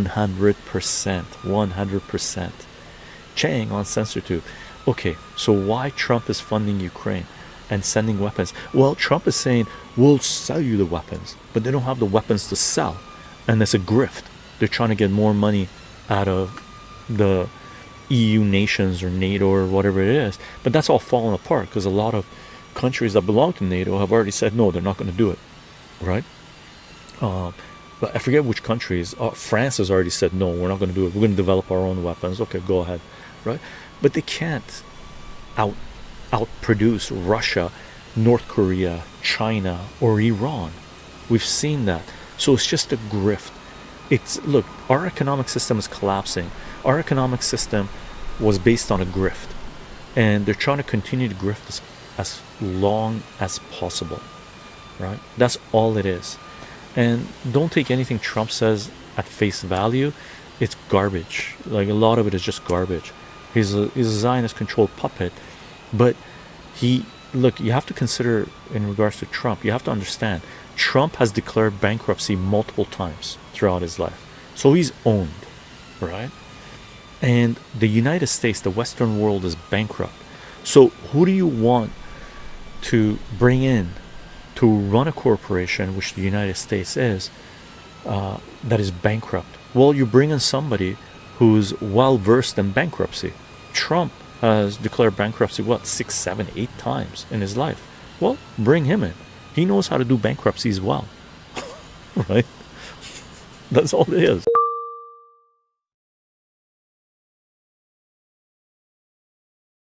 100%. Chang on CensorTube. Okay, so why Trump is funding Ukraine and sending weapons? Well, Trump is saying we'll sell you the weapons, but they don't have the weapons to sell, and it's a grift. They're trying to get more money out of the EU nations or NATO or whatever it is, but that's all falling apart because a lot of countries that belong to NATO have already said no, they're not going to do it, right? But I forget which countries. France has already said no, we're not going to do it. We're going to develop our own weapons. Okay, go ahead, right? But they can't outproduce Russia, North Korea, China, or Iran. We've seen that. So it's just a grift. Look, our economic system is collapsing. Our economic system was based on a grift, and they're trying to continue to grift as long as possible, right? That's all it is. And don't take anything Trump says at face value. It's garbage. Like, a lot of it is just garbage. He's a Zionist-controlled puppet. But look, you have to consider, in regards to Trump, you have to understand, Trump has declared bankruptcy multiple times throughout his life. So he's owned, right? And the United States, the Western world, is bankrupt. So who do you want to bring in to run a corporation, which the United States is, that is bankrupt? Well, you bring in somebody who's well versed in bankruptcy. Trump has declared bankruptcy 6, 7, 8 times in his life. Well, bring him in. He knows how to do bankruptcy as well. Right? That's all it is.